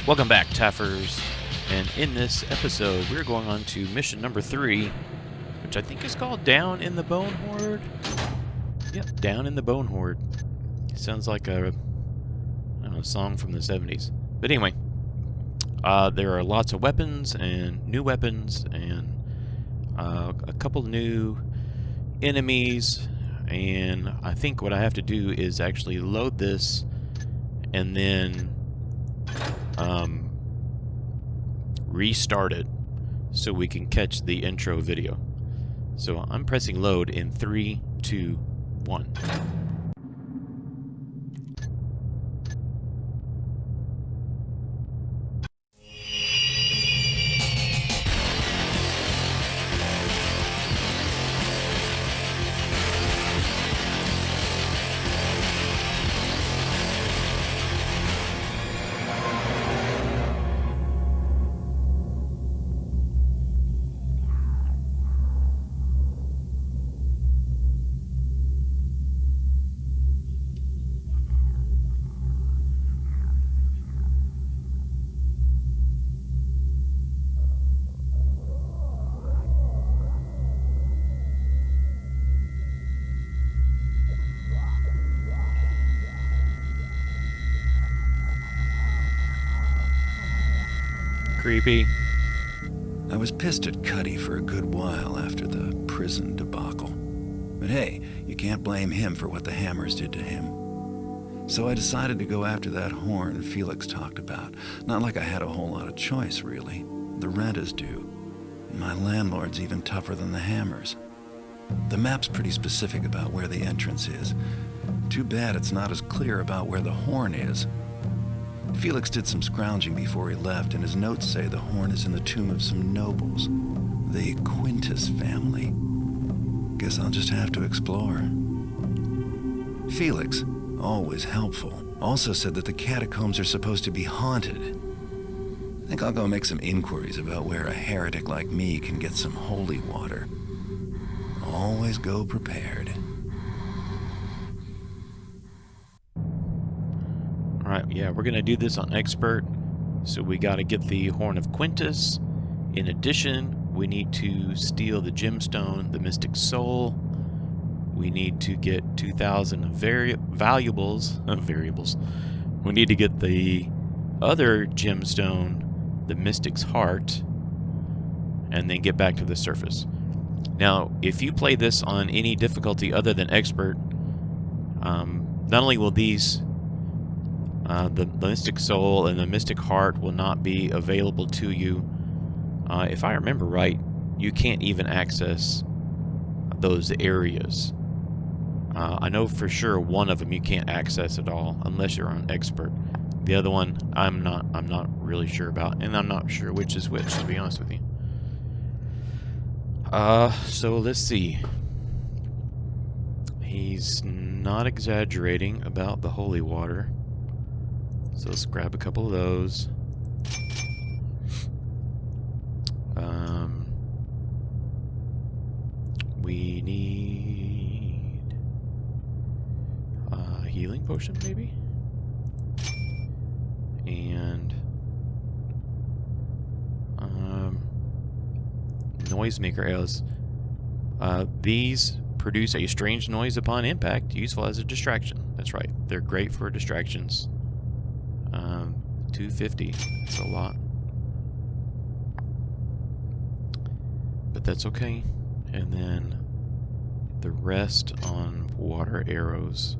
Welcome back, Taffers. And in this episode, we're going on to mission number 3, which I think is called Down in the Bonehoard. Yep, Down in the Bonehoard. Sounds like a song from the 70s. But anyway, there are lots of weapons and new weapons and a couple new enemies. And I think what I have to do is actually load this and then restart it so we can catch the intro video. So I'm pressing load in 3, 2, 1. Creepy. I was pissed at Cuddy for a good while after the prison debacle. But hey, you can't blame him for what the Hammers did to him. So I decided to go after that horn Felix talked about. Not like I had a whole lot of choice, really. The rent is due. And my landlord's even tougher than the Hammers. The map's pretty specific about where the entrance is. Too bad it's not as clear about where the horn is. Felix did some scrounging before he left, and his notes say the horn is in the tomb of some nobles, the Quintus family. Guess I'll just have to explore. Felix, always helpful, also said that the catacombs are supposed to be haunted. I think I'll go make some inquiries about where a heretic like me can get some holy water. Always go prepared. Alright, yeah, we're going to do this on Expert. So we got to get the Horn of Quintus. In addition, we need to steal the gemstone, the Mystic Soul. We need to get 2,000 variables. We need to get the other gemstone, the Mystic's Heart, and then get back to the surface. Now, if you play this on any difficulty other than Expert, not only will these the Mystic Soul and the Mystic Heart will not be available to you. If I remember right, you can't even access those areas. I know for sure one of them you can't access at all unless you're on Expert. The other one I'm not really sure about, and I'm not sure which is which, to be honest with you. So let's see. He's not exaggerating about the holy water. So let's grab a couple of those. We need a healing potion, maybe? And noisemaker ales. These produce a strange noise upon impact, useful as a distraction. That's right. They're great for distractions. 250. That's a lot. But that's okay. And then the rest on water arrows.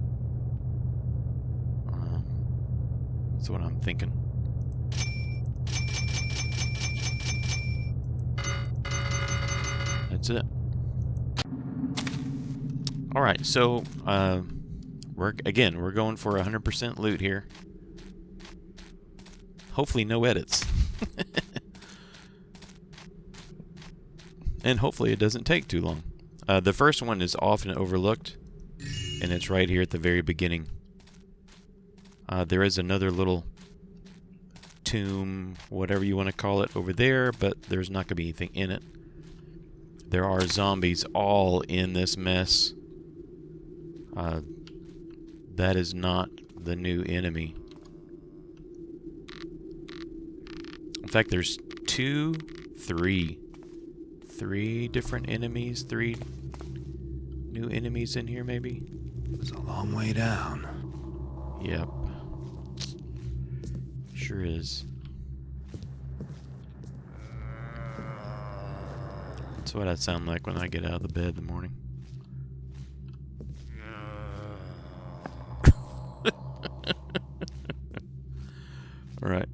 That's what I'm thinking. That's it. Alright, so we're going for 100% loot here. Hopefully no edits. And hopefully it doesn't take too long. The first one is often overlooked, and it's right here at the very beginning. There is another little tomb, whatever you want to call it, over there, but there's not going to be anything in it. There are zombies all in this mess. That is not the new enemy. fact, there's three different enemies, 3 new enemies in here, maybe? It's a long way down. Yep. Sure is. That's what I sound like when I get out of the bed in the morning. Alright.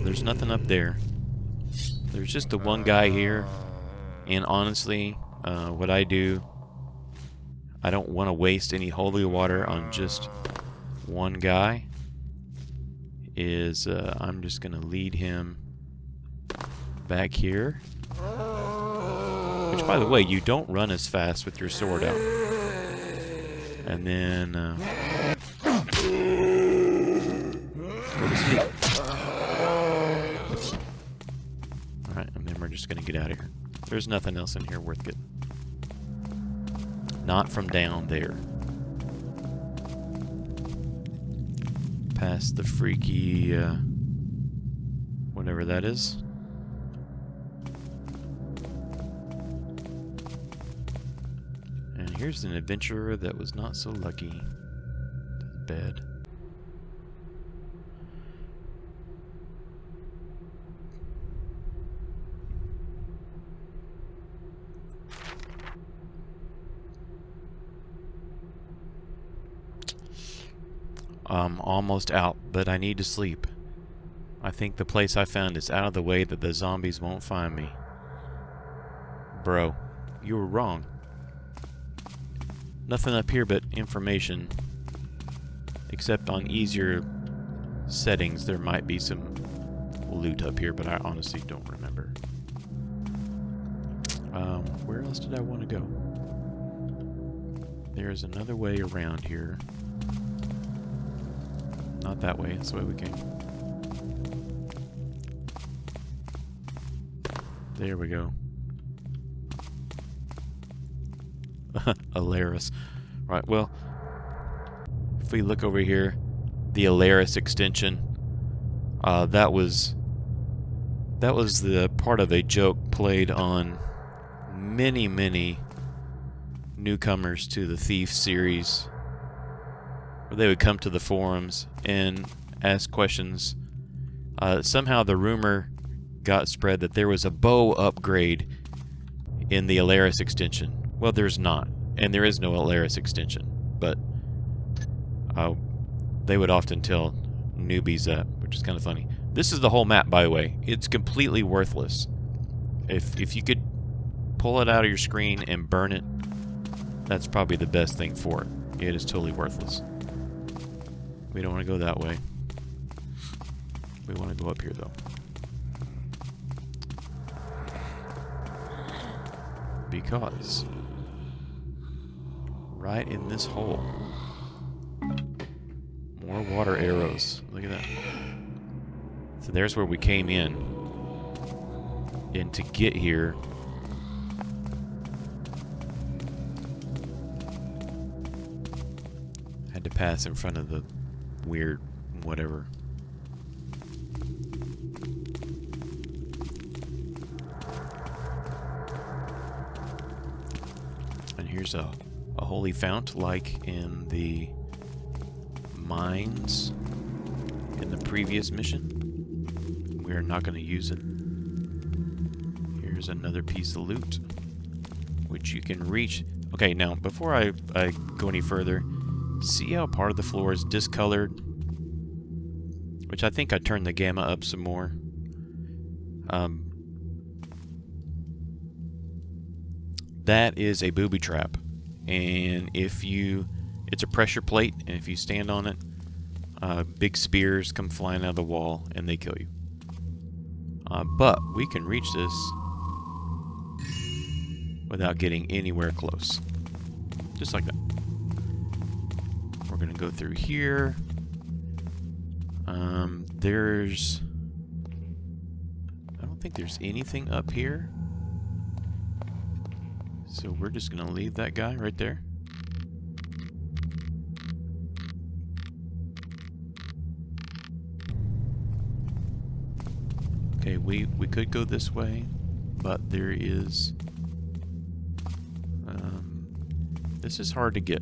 There's nothing up there. There's just the one guy here. And honestly, what I do, I don't want to waste any holy water on just one guy. I'm just going to lead him back here. Which, by the way, you don't run as fast with your sword out. And then go to sleep. Alright, and then we're just going to get out of here. There's nothing else in here worth getting. Not from down there. Past the freaky, whatever that is. And here's an adventurer that was not so lucky. Bed. I'm almost out, but I need to sleep. I think the place I found is out of the way that the zombies won't find me. Bro, you were wrong. Nothing up here but information. Except on easier settings, there might be some loot up here, but I honestly don't remember. Where else did I want to go? There's another way around here. Not that way, that's the way we came. There we go. Alarus. Right, well, if we look over here, the Alarus Extension, that was the part of a joke played on many newcomers to the Thief series, where they would come to the forums and ask questions. Somehow the rumor got spread that there was a bow upgrade in the Alarus Extension. Well, there's not, and there is no Alarus Extension, but they would often tell newbies that, which is kind of funny. This is the whole map, by the way. It's completely worthless. If you could pull it out of your screen and burn it, that's probably the best thing for it. It is totally worthless. We don't want to go that way. We want to go up here, though. Because right in this hole, more water arrows. Look at that. So there's where we came in. And to get here, had to pass in front of the weird whatever. And here's a holy fount like in the mines in the previous mission. We are not going to use it. Here's another piece of loot which you can reach. Okay, now before I go any further, see how part of the floor is discolored? Which I think I turned the gamma up some more. That is a booby trap. And it's a pressure plate, and if you stand on it, big spears come flying out of the wall, and they kill you. But we can reach this without getting anywhere close. Just like that. We're going to go through here. I don't think there's anything up here. So we're just going to leave that guy right there. Okay, we could go this way, but there is... this is hard to get.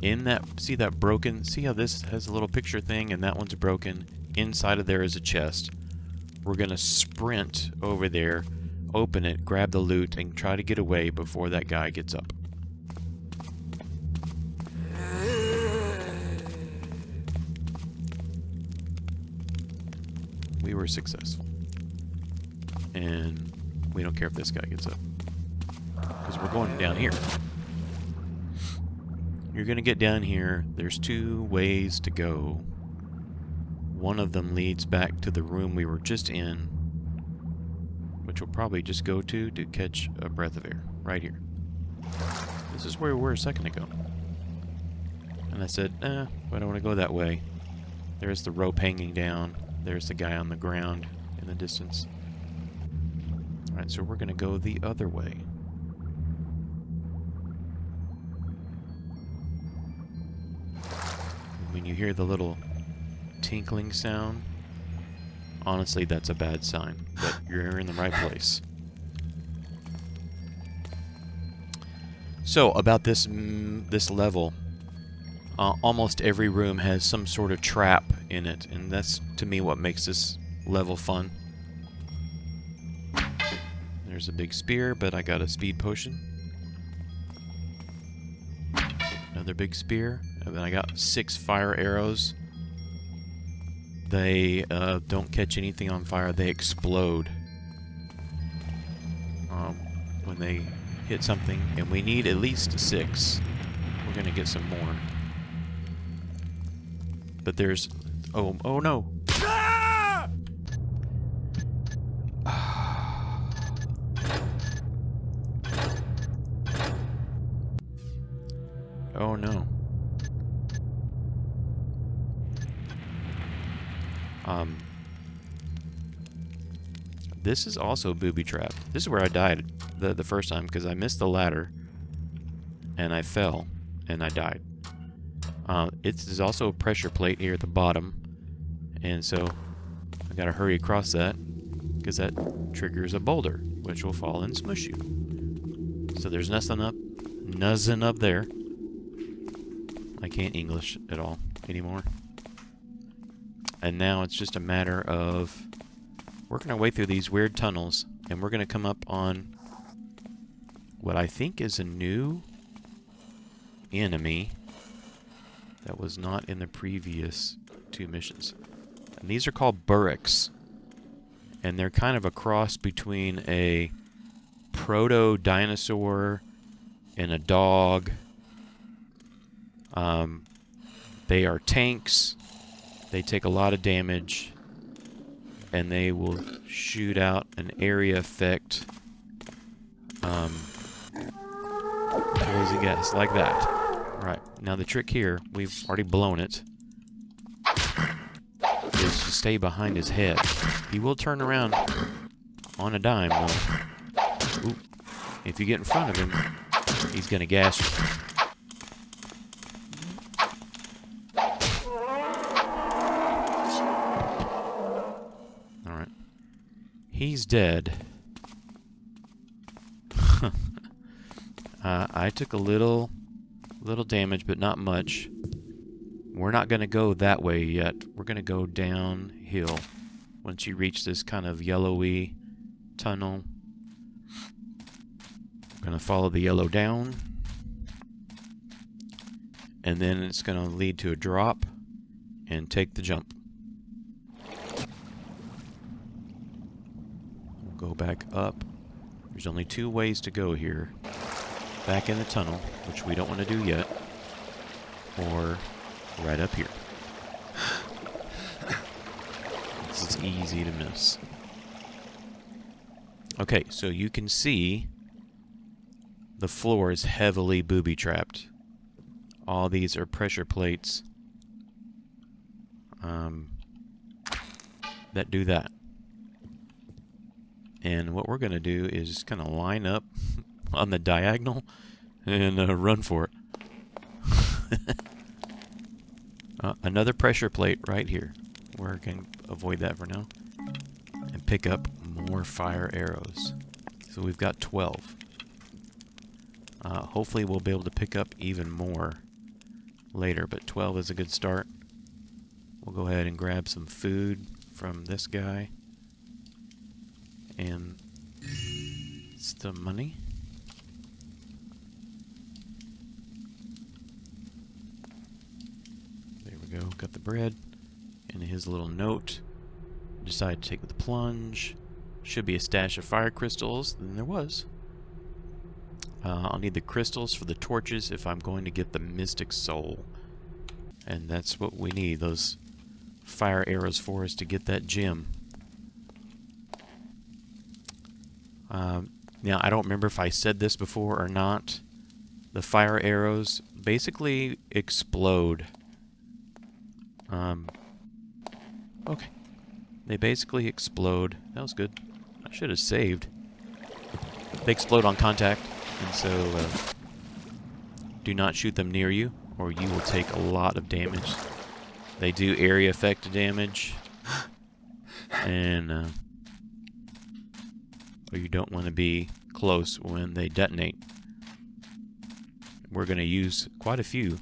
In that, see that broken, see how this has a little picture thing and that one's broken? Inside of there is a chest. We're gonna sprint over there, open it, grab the loot, and try to get away before that guy gets up. We were successful. And we don't care if this guy gets up. Because we're going down here. You're going to get down here. There's two ways to go. One of them leads back to the room we were just in, which we'll probably just go to catch a breath of air. Right here. This is where we were a second ago. And I said, I don't want to go that way. There's the rope hanging down. There's the guy on the ground in the distance. Alright, so we're going to go the other way. When you hear the little tinkling sound, honestly, that's a bad sign. But you're in the right place. So, about this level, almost every room has some sort of trap in it, and that's, to me, what makes this level fun. There's a big spear, but I got a speed potion. Another big spear, and then I got 6 fire arrows. They don't catch anything on fire, they explode when they hit something, and we need at least 6. We're gonna get some more. But there's... Oh no! Ah! Oh no. This is also booby-trapped. This is where I died the first time, because I missed the ladder, and I fell, and I died. There's also a pressure plate here at the bottom, and so I gotta hurry across that, because that triggers a boulder, which will fall and smush you. So there's nothing up there. I can't English at all anymore. And now it's just a matter of working our way through these weird tunnels, and we're going to come up on what I think is a new enemy that was not in the previous 2 missions. And these are called burricks, and they're kind of a cross between a proto-dinosaur and a dog. They are tanks. They take a lot of damage, and they will shoot out an area effect poison gas like that. Alright, now the trick here, we've already blown it, is to stay behind his head. He will turn around on a dime, though. Ooh. If you get in front of him, he's going to gas you. Alright. He's dead. I took a little damage, but not much. We're not going to go that way yet. We're going to go downhill once you reach this kind of yellowy tunnel. We're going to follow the yellow down, and then it's going to lead to a drop and take the jump. We'll go back up. There's only 2 ways to go here. Back in the tunnel, which we don't want to do yet, or right up here. This is easy to miss. Okay, so you can see the floor is heavily booby-trapped. All these are pressure plates that do that. And what we're going to do is kind of line up on the diagonal and run for it. Another pressure plate right here. We're going to avoid that for now. And pick up more fire arrows. So we've got 12. Hopefully we'll be able to pick up even more later, but 12 is a good start. We'll go ahead and grab some food from this guy. And some money. There we go, got the bread. And his little note. Decided to take the plunge. Should be a stash of fire crystals. And there was. I'll need the crystals for the torches if I'm going to get the mystic soul. And that's what we need, those fire arrows for us to get that gem. Now, I don't remember if I said this before or not. The fire arrows basically explode. Okay. They basically explode. That was good. I should have saved. They explode on contact, and so do not shoot them near you, or you will take a lot of damage. They do area effect damage, and or you don't want to be close when they detonate. We're going to use quite a few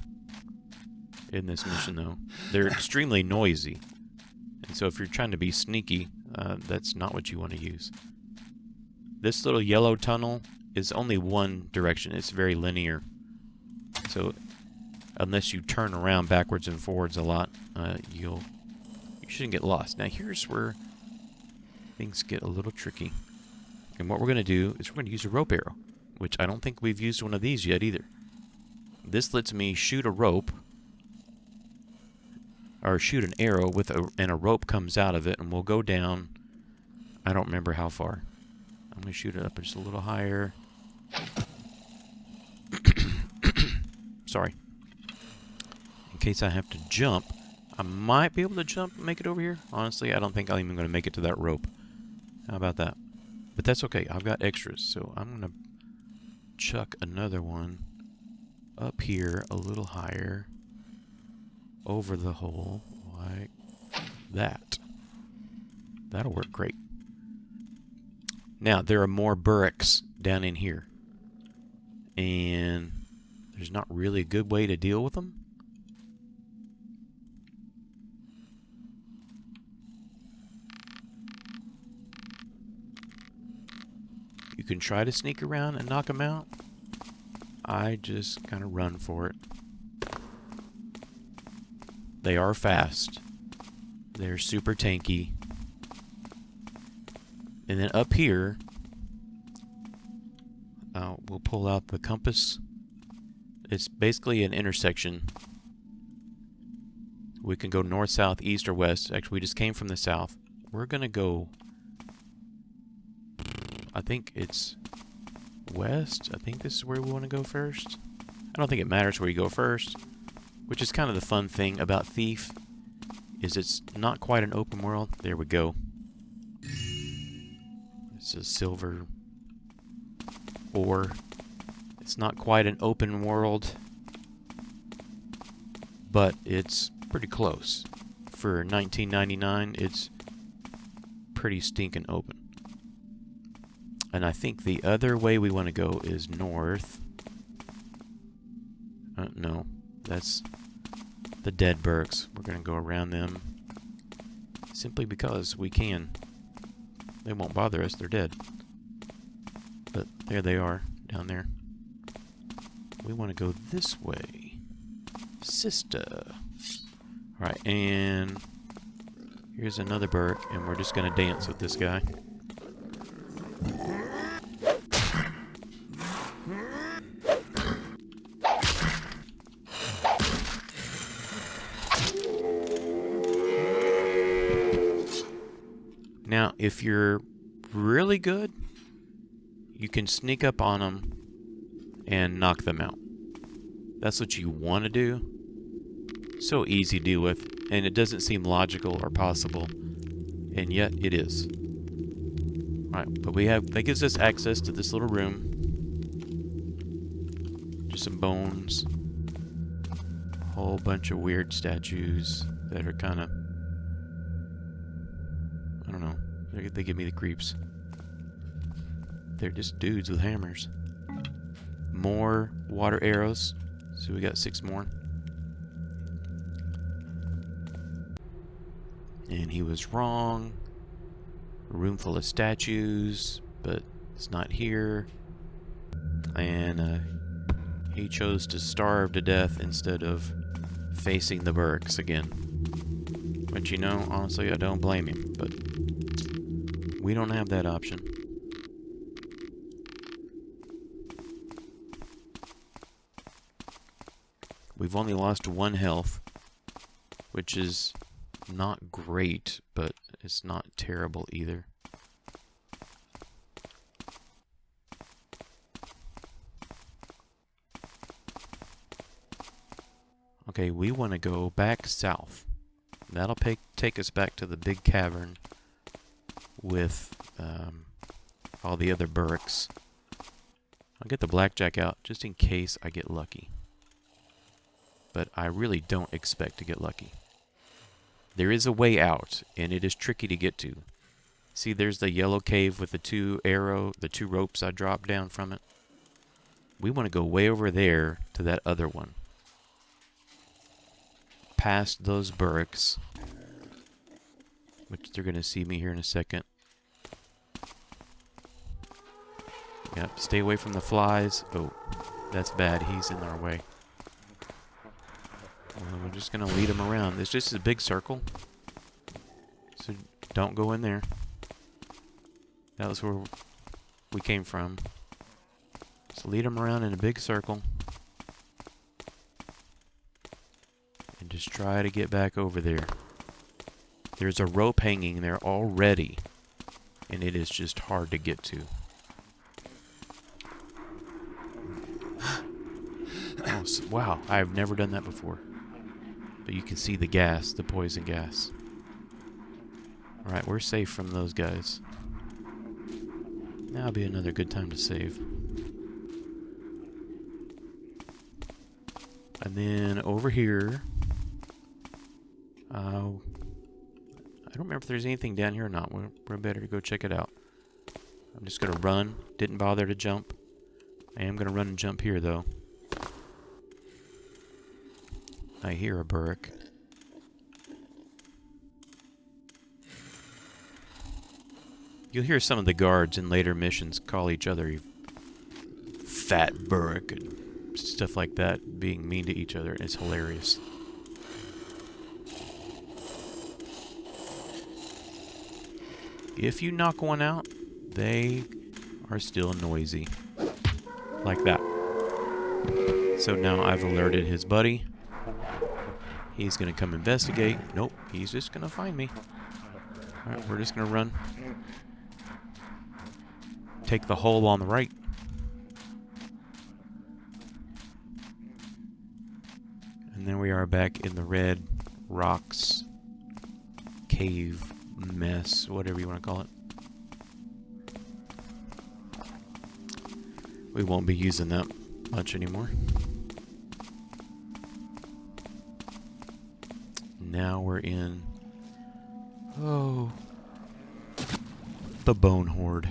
in this mission, though. They're extremely noisy, and so if you're trying to be sneaky, that's not what you want to use. This little yellow tunnel is only one direction. It's very linear. So unless you turn around backwards and forwards a lot, you shouldn't get lost. Now here's where things get a little tricky. And what we're going to do is we're going to use a rope arrow, which I don't think we've used one of these yet either. This lets me shoot a rope, or shoot an arrow and a rope comes out of it, and we'll go down. I don't remember how far. I'm going to shoot it up just a little higher. Sorry. In case I have to jump, I might be able to jump and make it over here. Honestly, I don't think I'm even going to make it to that rope. How about that? But that's okay. I've got extras, so I'm going to chuck another one up here a little higher over the hole like that. That'll work great. Now, there are more burricks down in here. And there's not really a good way to deal with them. You can try to sneak around and knock them out. I just kind of run for it. They are fast. They're super tanky. And then up here, we'll pull out the compass. It's basically an intersection. We can go north, south, east, or west. Actually, we just came from the south. We're going to go, I think it's west. I think this is where we want to go first. I don't think it matters where you go first, which is kind of the fun thing about Thief, is it's not quite an open world. There we go. It's a silver ore. It's not quite an open world, but it's pretty close. For $19.99, it's pretty stinking open. And I think the other way we want to go is north. No, that's the dead burricks. We're going to go around them simply because we can. They won't bother us, they're dead. But there they are, down there. We want to go this way. Sister. Alright, and here's another burrick, and we're just going to dance with this guy. Now, if you're really good, you can sneak up on them and knock them out. That's what you want to do. So easy to deal with, and it doesn't seem logical or possible, and yet it is. Alright, but that gives us access to this little room. Just some bones. A whole bunch of weird statues that are kind of, I don't know. They give me the creeps. They're just dudes with hammers. More water arrows. So we got 6 more. And he was wrong. A room full of statues, but it's not here. And he chose to starve to death instead of facing the burricks again. But you know, honestly, I don't blame him. But we don't have that option. We've only lost 1 health, which is not great, but it's not terrible either. Okay, we want to go back south. That'll take us back to the big cavern with all the other burricks. I'll get the blackjack out just in case I get lucky. But I really don't expect to get lucky. There is a way out, and it is tricky to get to. See, there's the yellow cave with the 2 ropes I dropped down from it. We want to go way over there to that other one. Past those burricks, which they're going to see me here in a second. Yep, stay away from the flies. Oh, that's bad. He's in our way. We're just going to lead him around. It's just a big circle. So don't go in there. That was where we came from. So lead him around in a big circle. And just try to get back over there. There's a rope hanging there already. And it is just hard to get to. Oh, wow, I've never done that before. But you can see the gas, the poison gas. Alright, we're safe from those guys. That'll be another good time to save. And then over here... I don't remember if there's anything down here or not. We're better to go check it out. I'm just going to run. Didn't bother to jump. I am going to run and jump here, though. I hear a burrick. You'll hear some of the guards in later missions call each other fat burrick and stuff like that, being mean to each other. It's hilarious. If you knock one out, they are still noisy. Like that. So now I've alerted his buddy. He's going to come investigate. Nope, he's just going to find me. Alright, we're just going to run. Take the hole on the right. And then we are back in the red rocks cave mess, whatever you want to call it. We won't be using that much anymore. Now we're in, the Bonehoard.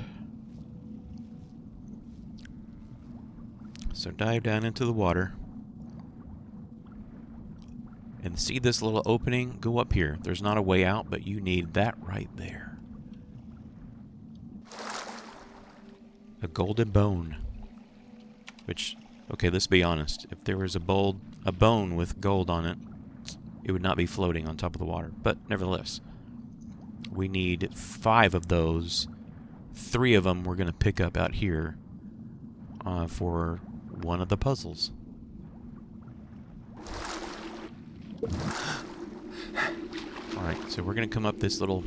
So dive down into the water. And see this little opening? Go up here. There's not a way out, but you need that right there. A golden bone. Which, okay, let's be honest. If there was a bone with gold on it, it would not be floating on top of the water. But nevertheless, we need 5 of those. 3 of them we're going to pick up out here for one of the puzzles. Alright, so we're going to come up this little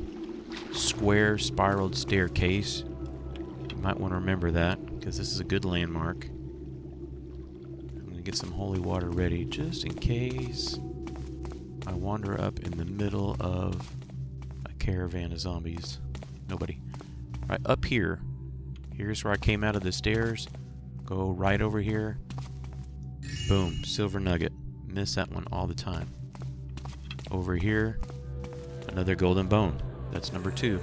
square spiraled staircase. You might want to remember that, because this is a good landmark. I'm going to get some holy water ready, just in case I wander up in the middle of a caravan of zombies. Nobody. Right, up here. Here's where I came out of the stairs. Go right over here. Boom, silver nugget. Miss that one all the time. Over here, another golden bone. That's number 2.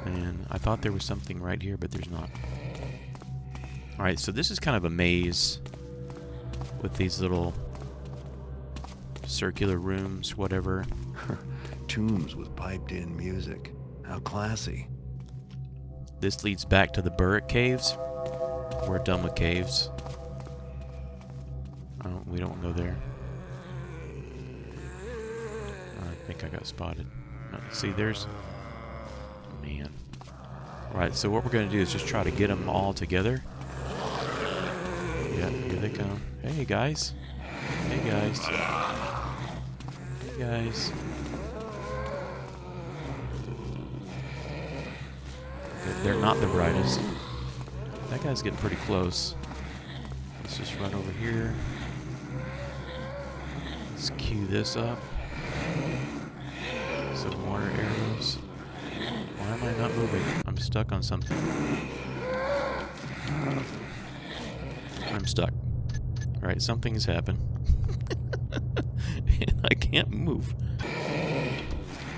And I thought there was something right here, but there's not. Alright, so this is kind of a maze with these little circular rooms, whatever. Tombs with piped-in music. How classy. This leads back to the burrick caves. We're done with caves. We don't go there. I think I got spotted. See, there's... Man. Right, so what we're going to do is just try to get them all together. Yeah, here they come. Hey, guys. Hey, guys. Hey, guys. They're not the brightest. That guy's getting pretty close. Let's just run over here. Let's cue this up. Some water arrows. Why am I not moving? I'm stuck on something. I'm stuck. Alright, something has happened. And I can't move.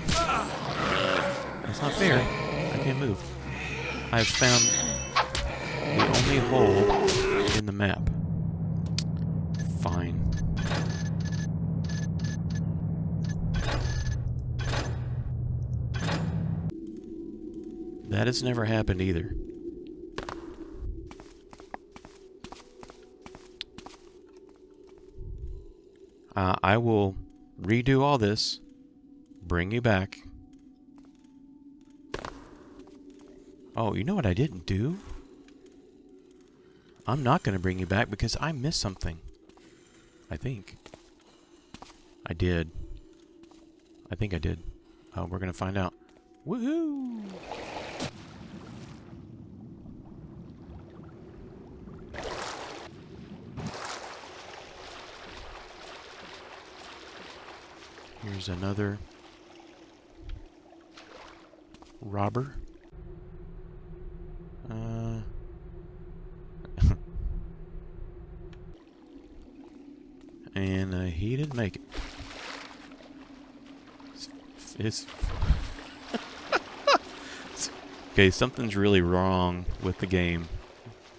That's not fair. I can't move. I've found the only hole in the map. Fine. That has never happened either. I will redo all this, bring you back. Oh, you know what I didn't do? I'm not going to bring you back because I missed something. I think. I did. I think I did. We're going to find out. Woohoo! Here's another robber. And he didn't make it. It's okay, something's really wrong with the game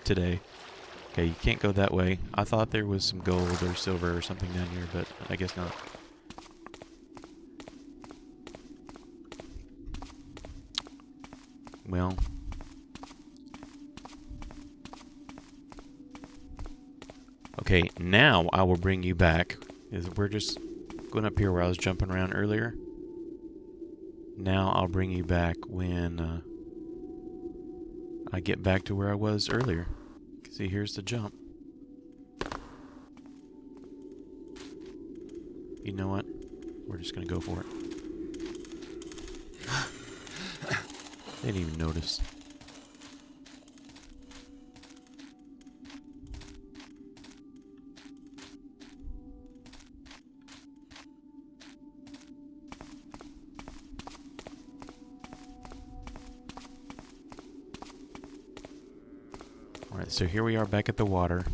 today. Okay, you can't go that way. I thought there was some gold or silver or something down here, but I guess not. Well, okay, now I will bring you back. We're just going up here where I was jumping around earlier. Now I'll bring you back when I get back to where I was earlier. See, here's the jump. You know what? We're just going to go for it. They didn't even notice. Alright, so here we are back at the water.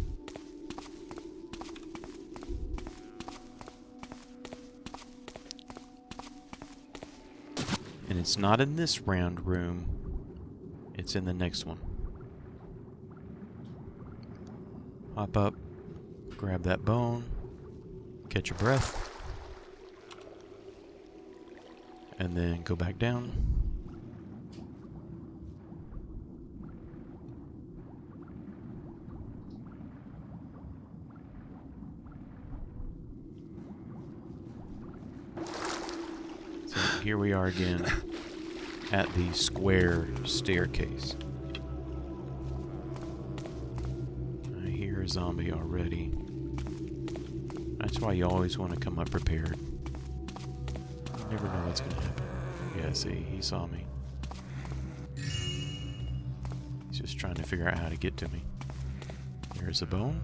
And it's not in this round room. It's in the next one. Hop up, grab that bone, catch your breath, and then go back down. So here we are again at the square staircase. I hear a zombie already. That's why you always want to come up prepared. You never know what's going to happen. Yeah, see, he saw me. He's just trying to figure out how to get to me. There's a bone.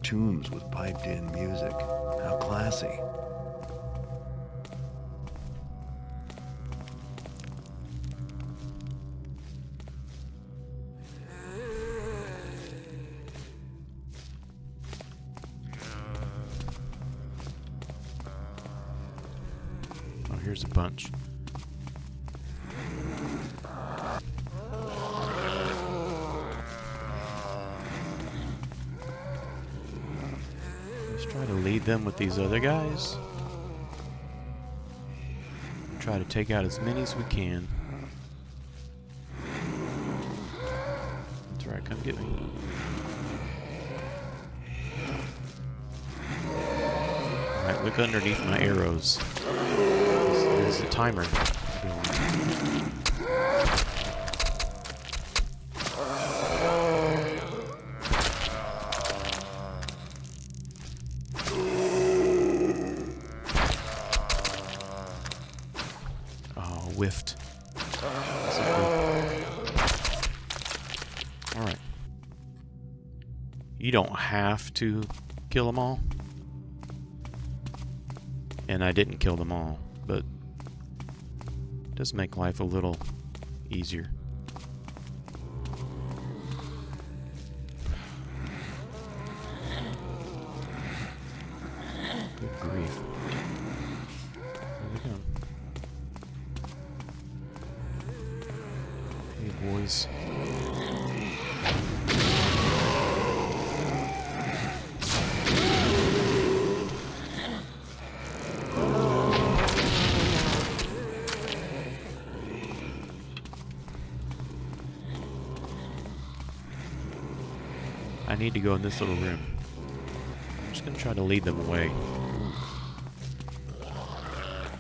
Tombs with piped-in music. How classy. There's a bunch. Let's try to lead them with these other guys. Try to take out as many as we can. That's right, come get me. Alright, look underneath my arrows. There's a timer going. Whiffed. Alright. You don't have to kill them all. And I didn't kill them all, but it does make life a little easier. Good grief. There we go. Boys. I need to go in this little room. I'm just going to try to lead them away.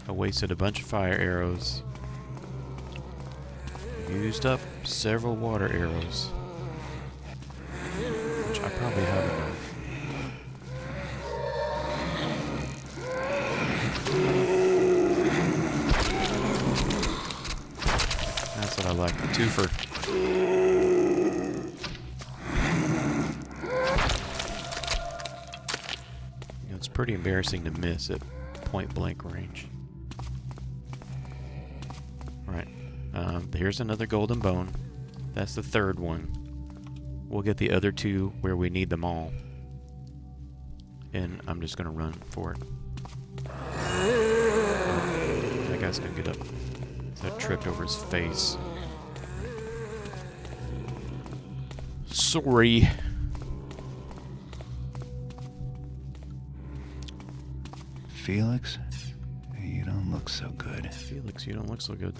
I wasted a bunch of fire arrows. Used up several water arrows, which I probably have enough. That's what I like, the twofer. You know, it's pretty embarrassing to miss at point blank range. Here's another golden bone. That's the third one. We'll get the other two where we need them all. And I'm just going to run for it. Oh, that guy's going to get up. That tripped over his face. Sorry. Felix, you don't look so good. Felix, you don't look so good.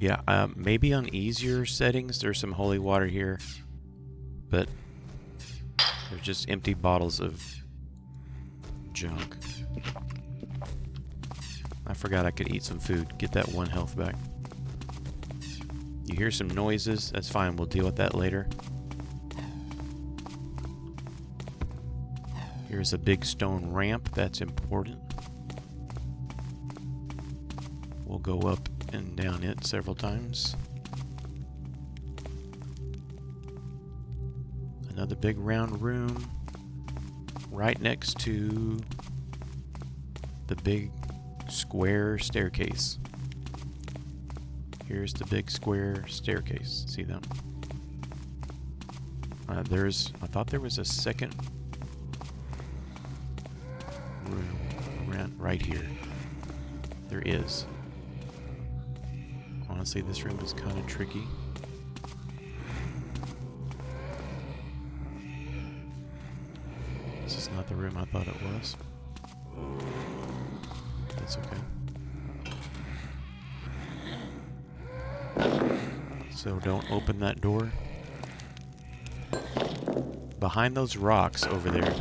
Yeah, maybe on easier settings there's some holy water here, but they're just empty bottles of junk. I forgot I could eat some food, get that 1 health back. You hear some noises, that's fine, we'll deal with that later. Here's a big stone ramp, that's important. We'll go up and down it several times. Another big round room right next to the big square staircase. Here's the big square staircase. See them? I thought there was a second room around right here. There is. Honestly, this room is kind of tricky. This is not the room I thought it was. That's okay. So don't open that door. Behind those rocks over there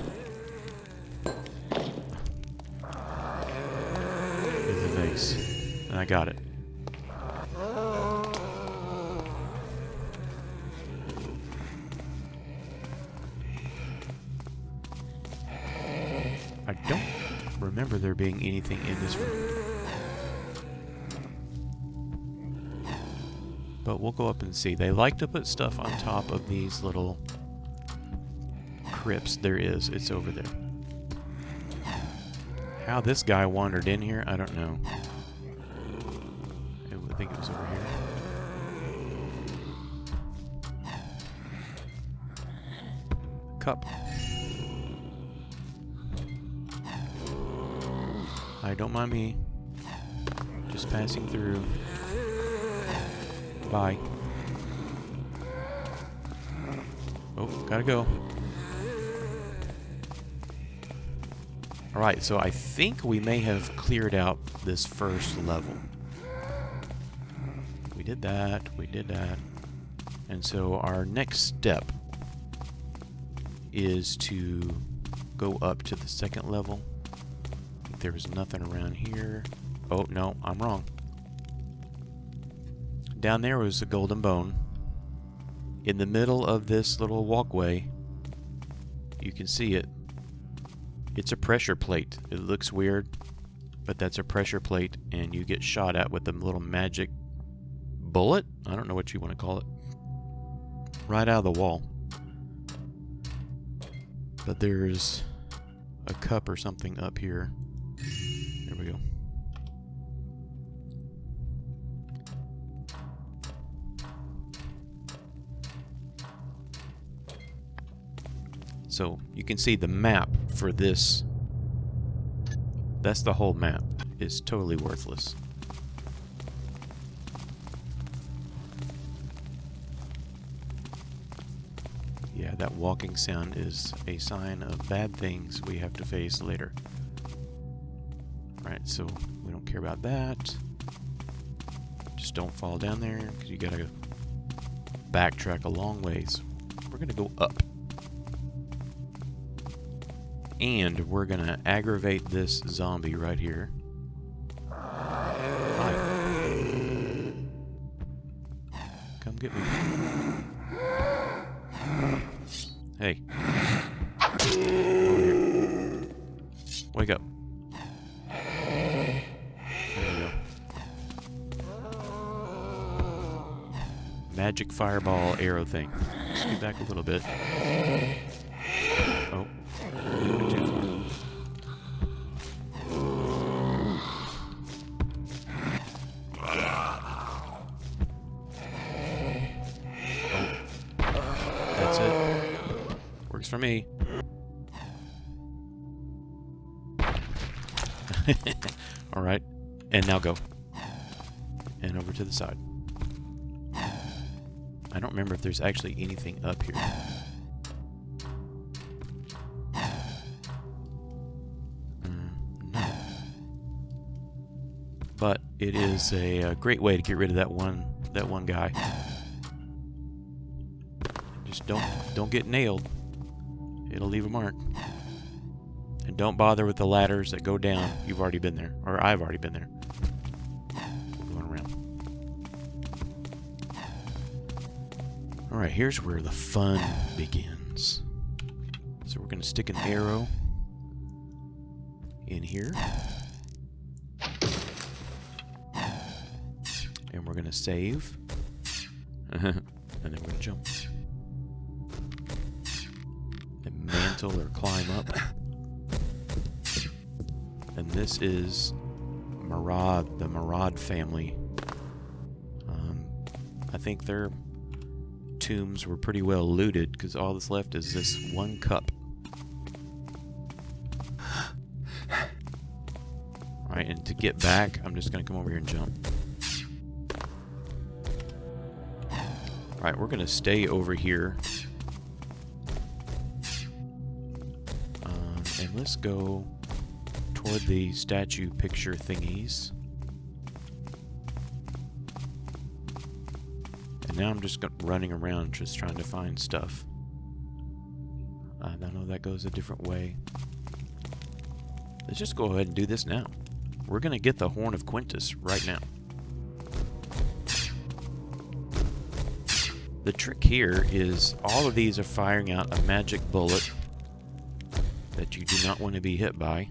is a vase. And I got it. I don't remember there being anything in this room. But we'll go up and see. They like to put stuff on top of these little crypts. There is. It's over there. How this guy wandered in here, I don't know. I think it was over here. cup. Hi, don't mind me. Just passing through. Bye. Oh, gotta go. Alright, so I think we may have cleared out this first level. We did that, we did that. And so our next step is to go up to the second level. There was nothing around here. Oh, no, I'm wrong. Down there was the golden bone. In the middle of this little walkway, you can see it. It's a pressure plate. It looks weird, but that's a pressure plate, and you get shot at with a little magic bullet? I don't know what you want to call it. Right out of the wall. But there's a cup or something up here. There we go. So you can see the map for this. That's the whole map. It's totally worthless. Yeah, that walking sound is a sign of bad things we have to face later. Alright, so we don't care about that. Just don't fall down there, because you gotta backtrack a long ways. We're gonna go up. And we're gonna aggravate this zombie right here. Hi. Come get me. Hey. Over here. Wake up. There we go. Magic fireball arrow thing. Scoot back a little bit. Oh. Too far. That's it. Works for me. Alright. And now go. And over to the side. I don't remember if there's actually anything up here. No. But it is a great way to get rid of that one guy. Just don't get nailed. It'll leave a mark. And don't bother with the ladders that go down. You've already been there. Or I've already been there. Going around. Alright, here's where the fun begins. So we're going to stick an arrow in here. And we're going to save. And then we're going to jump. And mantle or climb up. And this is Marad, the Marad family. I think their tombs were pretty well looted, because all that's left is this one cup. Alright, and to get back, I'm just going to come over here and jump. Alright, we're going to stay over here. And let's go toward the statue picture thingies. And now I'm just running around just trying to find stuff. I know that goes a different way. Let's just go ahead and do this now. We're going to get the Horn of Quintus right now. The trick here is all of these are firing out a magic bullet that you do not want to be hit by.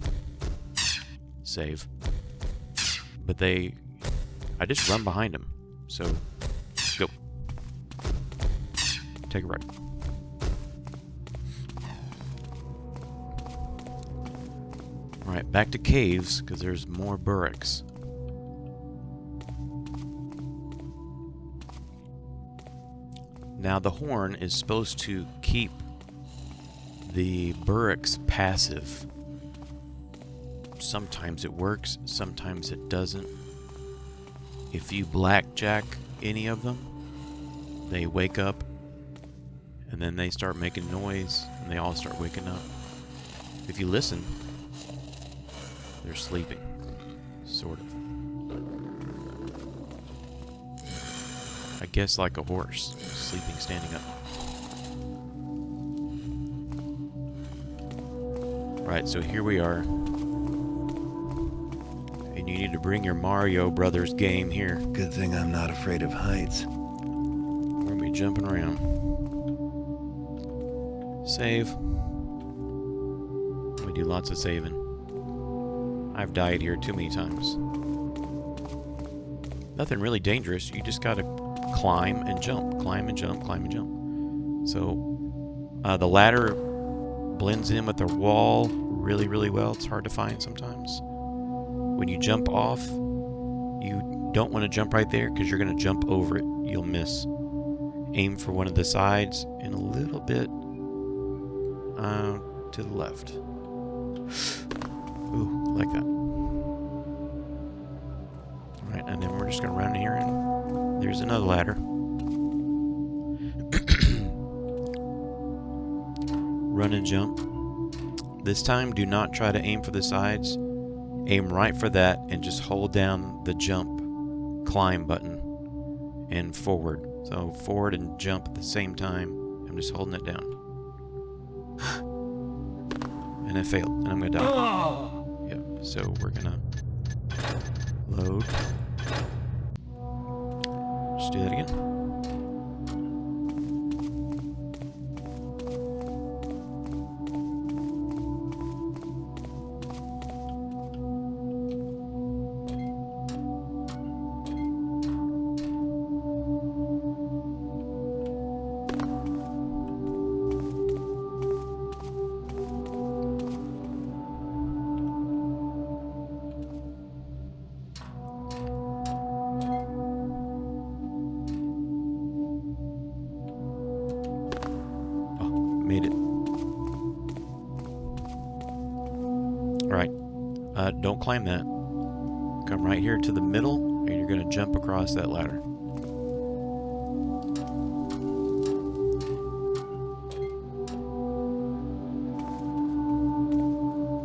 Save. But I just run behind them. So, go. Take a right. Alright, back to caves, because there's more burricks. Now the horn is supposed to keep the burrick's passive. Sometimes it works, sometimes it doesn't. If you blackjack any of them, they wake up and then they start making noise and they all start waking up. If you listen, they're sleeping, sort of. I guess like a horse, sleeping standing up. Right, so here we are. And you need to bring your Mario Brothers game here. Good thing I'm not afraid of heights. We're gonna be jumping around. Save. We do lots of saving. I've died here too many times. Nothing really dangerous. You just gotta climb and jump. Climb and jump, climb and jump. So, the ladder blends in with the wall really, really well. It's hard to find sometimes. When you jump off, you don't want to jump right there because you're going to jump over it. You'll miss. Aim for one of the sides and a little bit to the left. Ooh, like that. Alright, and then we're just going to run here and there's another ladder. Run and jump. This time, do not try to aim for the sides. Aim right for that and just hold down the jump climb button and forward. So forward and jump at the same time. I'm just holding it down. And I failed, and I'm gonna die. Oh. Yep, so we're gonna load. Just do that again. Made it. Alright. Don't climb that. Come right here to the middle, and you're going to jump across that ladder.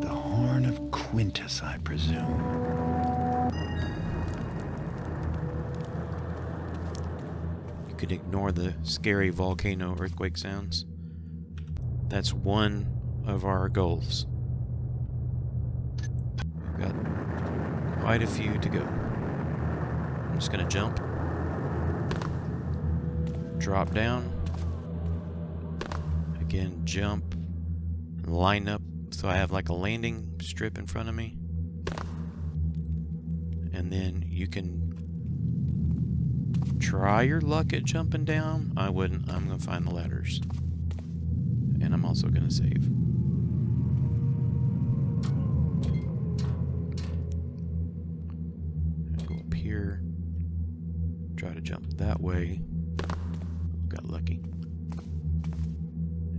The horn of Quintus, I presume. You could ignore the scary volcano earthquake sounds. That's one of our goals. We've got quite a few to go. I'm just gonna jump, drop down, again jump, and line up so I have like a landing strip in front of me. And then you can try your luck at jumping down. I wouldn't. I'm gonna find the ladders. And I'm also going to save. And go up here. Try to jump that way. Got lucky.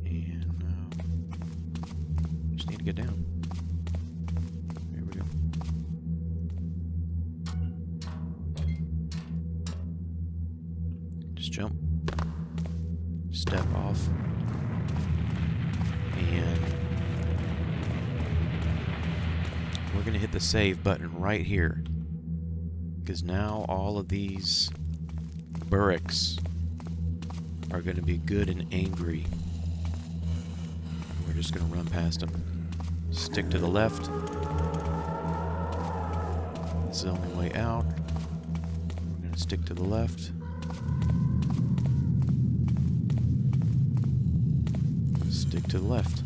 And just need to get down. There we go. Just jump. Step off. And we're going to hit the save button right here. Because now all of these burricks are going to be good and angry. We're just going to run past them. Stick to the left. This is the only way out. We're going to stick to the left. Stick to the left.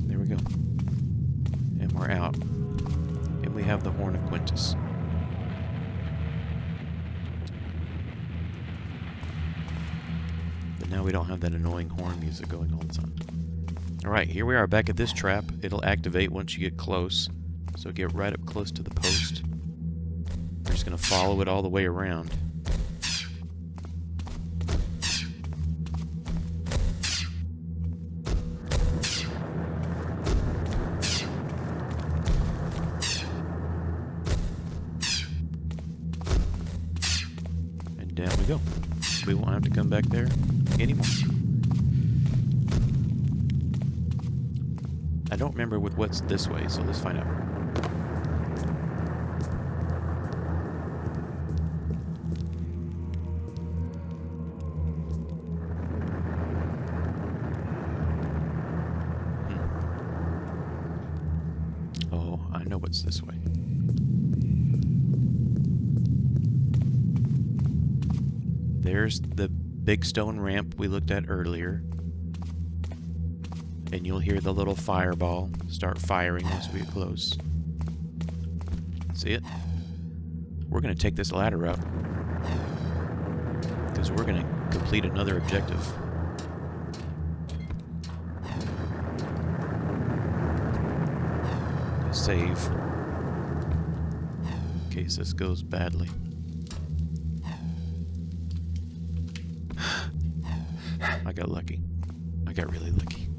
There we go. And we're out. And we have the Horn of Quintus. But now we don't have that annoying horn music going all the time. Alright, here we are back at this trap. It'll activate once you get close. So get right up close to the post. We're just going to follow it all the way around. we go. We won't have to come back there anymore. I don't remember with what's this way, so let's find out. Oh, I know what's this way. There's the big stone ramp we looked at earlier. And you'll hear the little fireball start firing once we get close. See it? We're going to take this ladder up. Because we're going to complete another objective. Save. In case this goes badly. I got lucky. I got really lucky.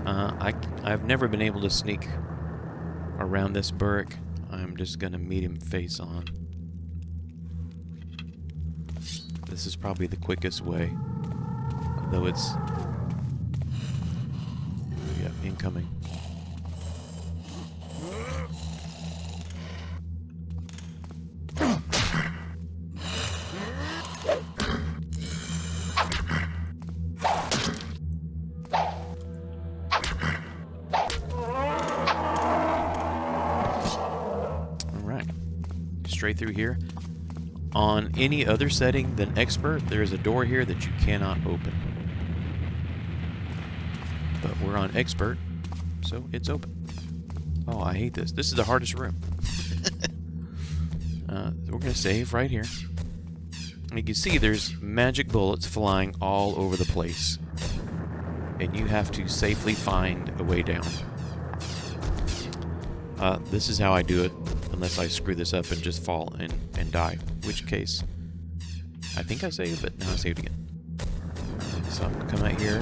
Alright. I've never been able to sneak around this burrick. I'm just gonna meet him face on. This is probably the quickest way. Though it's... yeah, incoming. Straight through here. On any other setting than expert, there is a door here that you cannot open. But we're on expert, so it's open. Oh, I hate this. This is the hardest room. We're going to save right here. You can see there's magic bullets flying all over the place. And you have to safely find a way down. This is how I do it. Unless I screw this up and just fall and die. In which case, I think I saved, but now I saved again. So I'm going to come out here.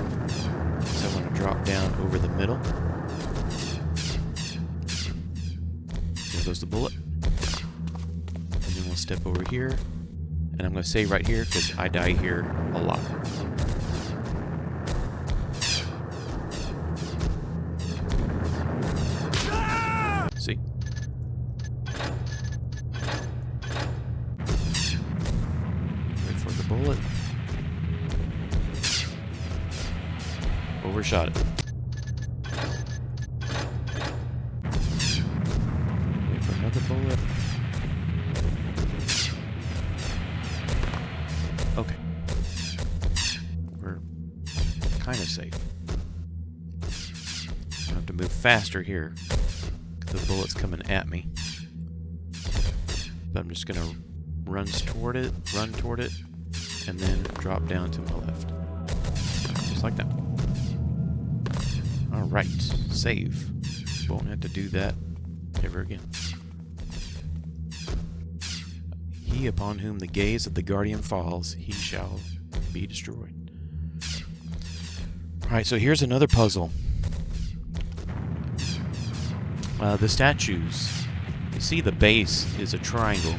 So I'm going to drop down over the middle. There goes the bullet. And then we'll step over here. And I'm going to save right here because I die here a lot. See? Bullet. Overshot it. Wait for another bullet. Okay. We're kind of safe. I have to move faster here because the bullet's coming at me. But I'm just gonna run toward it, and then drop down to my left. Just like that. Alright, save. Won't have to do that ever again. He upon whom the gaze of the guardian falls, he shall be destroyed. Alright, so here's another puzzle. The statues. You see the base is a triangle.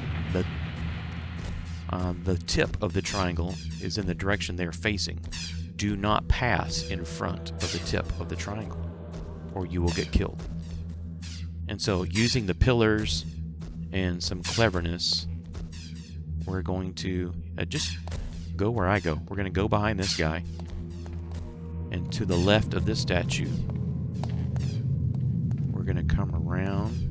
The tip of the triangle is in the direction they're facing. Do not pass in front of the tip of the triangle, or you will get killed. And so, using the pillars and some cleverness, we're going to just go where I go. We're going to go behind this guy, and to the left of this statue, we're going to come around.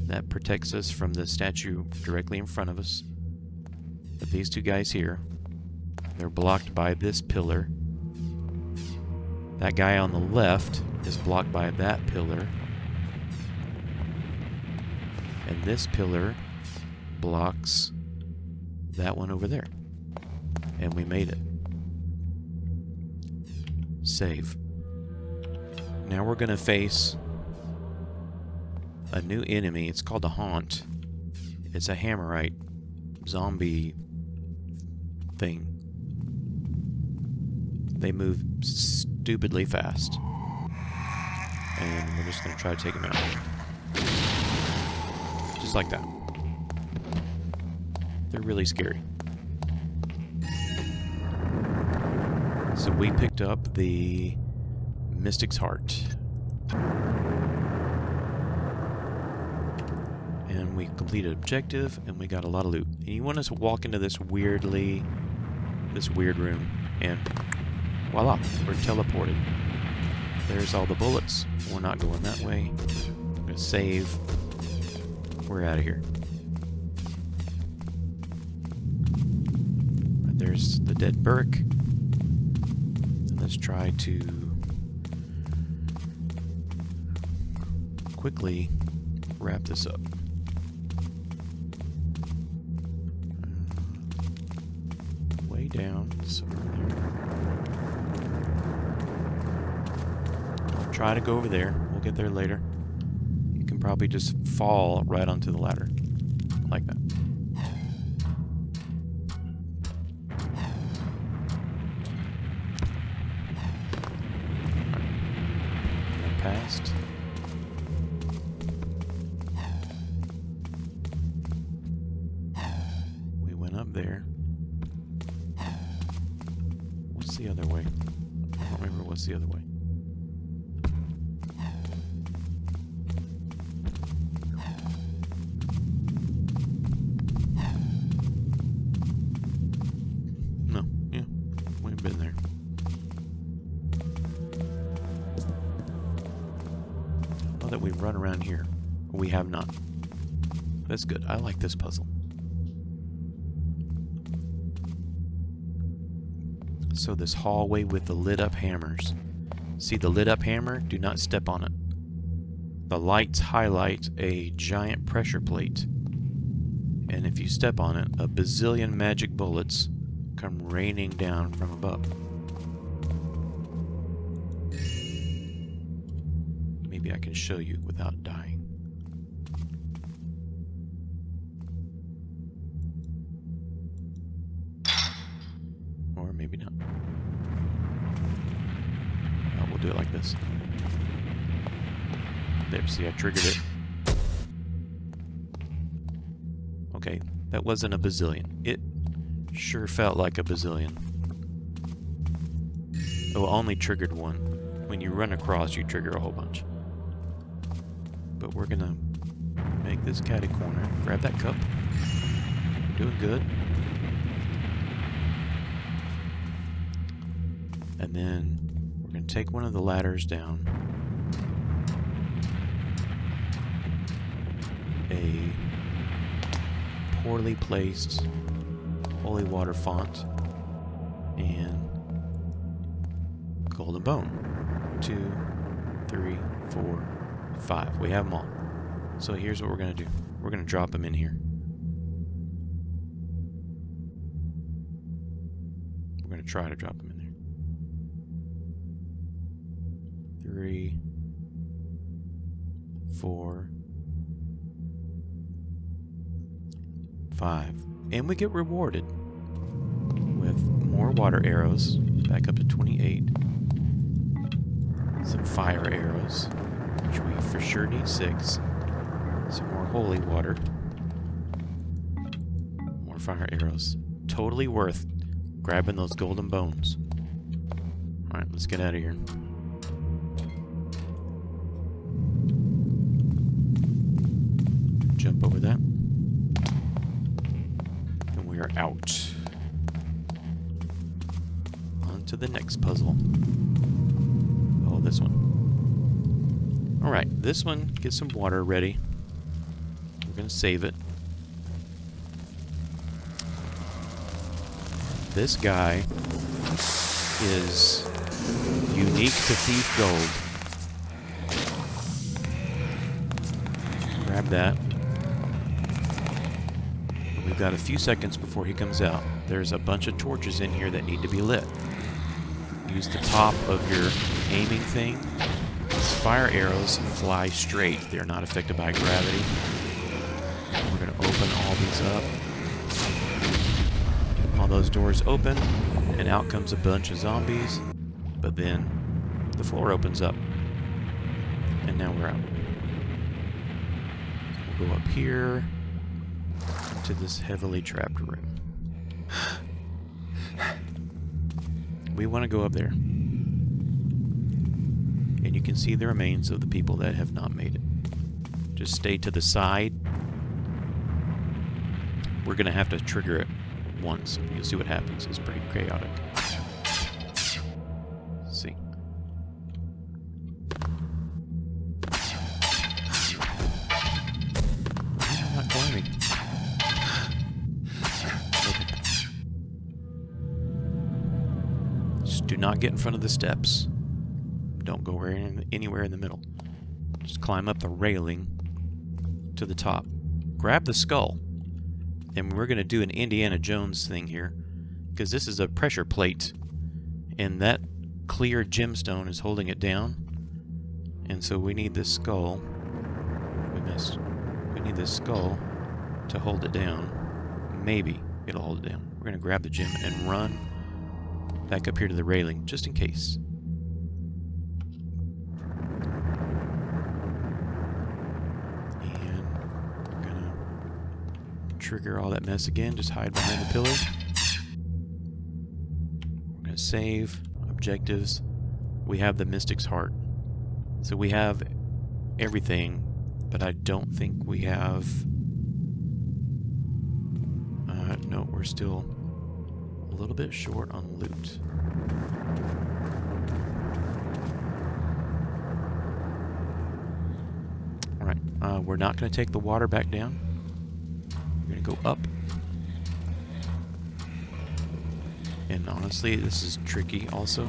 That protects us from the statue directly in front of us. But these two guys here, they're blocked by this pillar. That guy on the left is blocked by that pillar. And this pillar blocks that one over there. And we made it. Save. Now we're going to face a new enemy. It's called the Haunt. It's a Hammerite zombie thing. They move stupidly fast. And we're just going to try to take him out. Just like that. They're really scary. So we picked up the Mystic's Heart. And we completed objective, and we got a lot of loot. And you want us to walk into this weird room, and voila, we're teleported. There's all the bullets. We're not going that way. I'm gonna save. We're out of here. Right, there's the dead burrick. And let's try to quickly wrap this up. Way down, somewhere there. I'll try to go over there. We'll get there later. You can probably just fall right onto the ladder. Like that. Right. Past. We went up there. What's the other way? I don't remember what's the other way. No, yeah, we've been there. Oh, that we run around here. We have not. That's good. I like this puzzle. So this hallway with the lit up hammers. See the lit up hammer? Do not step on it. The lights highlight a giant pressure plate. And if you step on it, a bazillion magic bullets come raining down from above. Maybe I can show you without dying. Or maybe not. Oh, we'll do it like this. There, see, I triggered it. Okay, that wasn't a bazillion. It sure felt like a bazillion. Oh, only triggered one. When you run across, you trigger a whole bunch. But we're gonna make this catty corner. Grab that cup. We're doing good. And then we're going to take one of the ladders down. A poorly placed holy water font and golden bone. 2, 3, 4, 5. We have them all. So here's what we're going to do. We're going to drop them in here. We're going to try to drop them in there. 3, 4, 5. And we get rewarded with more water arrows, back up to 28. Some fire arrows, which we for sure need 6. Some more holy water. More fire arrows. Totally worth grabbing those golden bones. Alright, let's get out of here. Jump over that. And we are out. On to the next puzzle. Oh, this one. Alright, this one, get some water ready. We're going to save it. This guy is unique to Thief Gold. Grab that. We've got a few seconds before he comes out. There's a bunch of torches in here that need to be lit. Use the top of your aiming thing. These fire arrows fly straight. They're not affected by gravity. We're going to open all these up. All those doors open, and out comes a bunch of zombies. But then the floor opens up. And now we're out. We'll go up here into this heavily trapped room. We want to go up there. And you can see the remains of the people that have not made it. Just stay to the side. We're going to have to trigger it once. You'll see what happens. It's pretty chaotic. Let's see. I'm not climbing. Okay. Just do not get in front of the steps. Don't go anywhere in the middle. Just climb up the railing to the top. Grab the skull. And we're going to do an Indiana Jones thing here, because this is a pressure plate, and that clear gemstone is holding it down. And so we need this skull. We missed. We need this skull to hold it down. Maybe it'll hold it down. We're going to grab the gem and run back up here to the railing, just in case. Trigger all that mess again. Just hide behind the pillar. We're going to save objectives. We have the Mystic's Heart. So we have everything, but I don't think we have... no, we're still a little bit short on loot. Alright, we're not going to take the water back down. We're going to go up. And honestly, this is tricky also.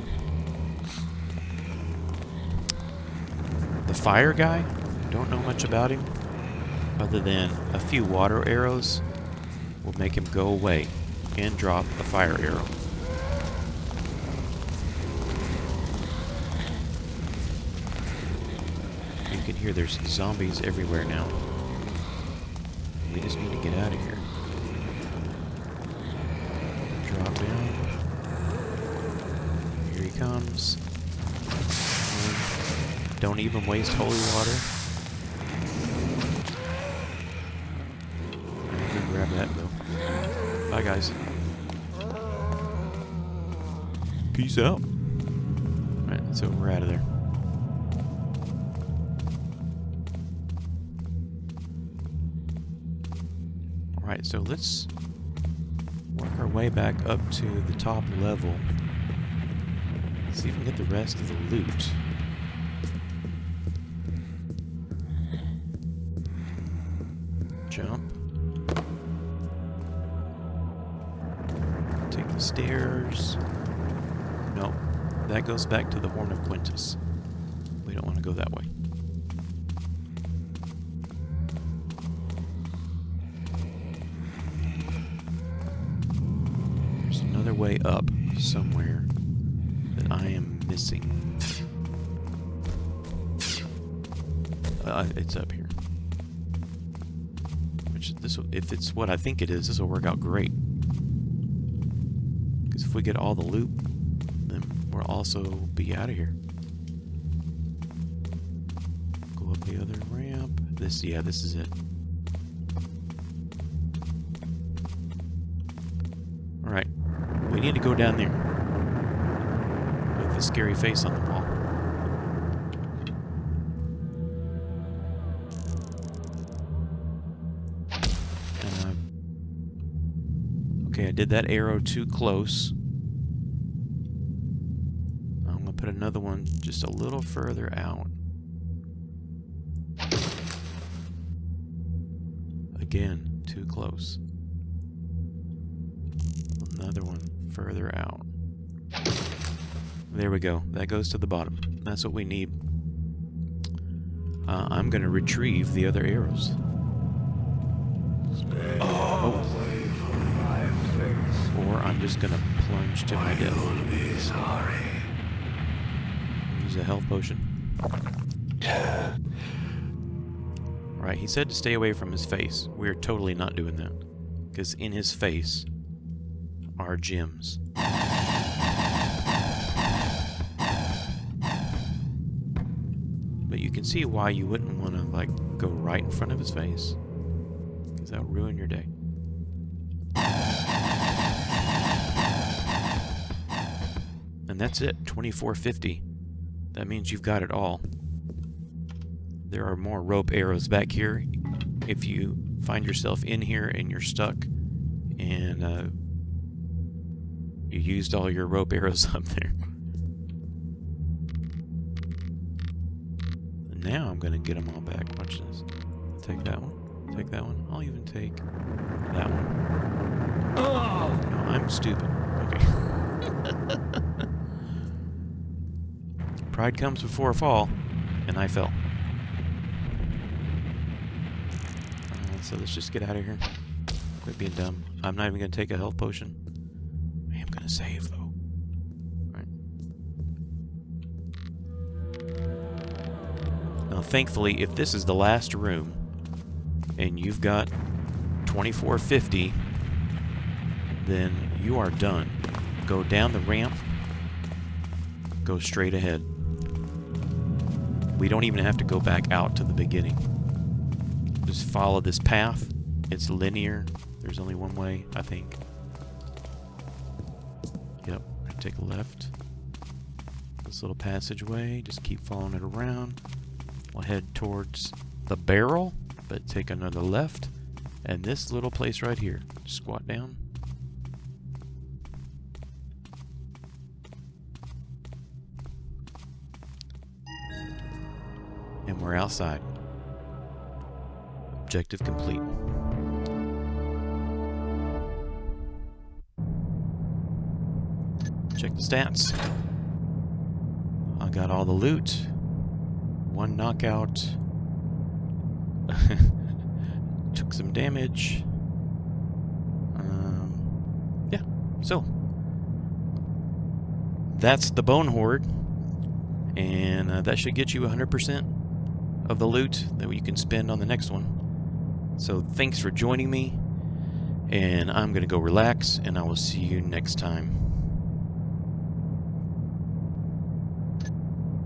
The fire guy, don't know much about him, other than a few water arrows will make him go away and drop a fire arrow. You can hear there's zombies everywhere now. We just need to get out of here. Drop down. Here he comes. Don't even waste holy water. I'm gonna grab that and go. Bye, guys. Peace out. Alright, so we're out of there. Alright, so let's work our way back up to the top level. See if we can get the rest of the loot. Jump. Take the stairs. No, that goes back to the Horn of Quintus. We don't want to go that way. There's another way up somewhere that I am missing. It's up here. Which this, if it's what I think it is, this will work out great. Because if we get all the loot, then we'll also be out of here. Go up the other ramp. This is it. Alright. We need to go down there. With the scary face on the wall. Okay, I did that arrow too close. I'm going to put another one just a little further out. Again, too close. Another one further out. There we go. That goes to the bottom. That's what we need. I'm going to retrieve the other arrows. Oh. Or I'm just gonna plunge to my death. Use a health potion. Right, he said to stay away from his face. We're totally not doing that. Because in his face are gems. But you can see why you wouldn't want to, like, go right in front of his face. Because that'll ruin your day. And that's it, 2450. That means you've got it all. There are more rope arrows back here. If you find yourself in here and you're stuck and you used all your rope arrows up there. Now I'm going to get them all back. Watch this. I'll take that one. Take that one. I'll even take that one. Oh! No, I'm stupid. Okay. Pride comes before a fall, and I fell. So let's just get out of here. Quit being dumb. I'm not even going to take a health potion. I am going to save, though. Right. Now, thankfully, if this is the last room, and you've got 2450, then you are done. Go down the ramp. Go straight ahead. We don't even have to go back out to the beginning. Just follow this path. It's linear. There's only one way, I think. Yep, take a left. This little passageway, just keep following it around. We'll head towards the barrel, but take another left. And this little place right here. Squat down. And we're outside. Objective complete. Check the stats. I got all the loot. 1 knockout. Took some damage. Yeah, so that's the Bonehoard. And that should get you 100% of the loot that you can spend on the next one. So thanks for joining me, and I'm going to go relax, and I will see you next time.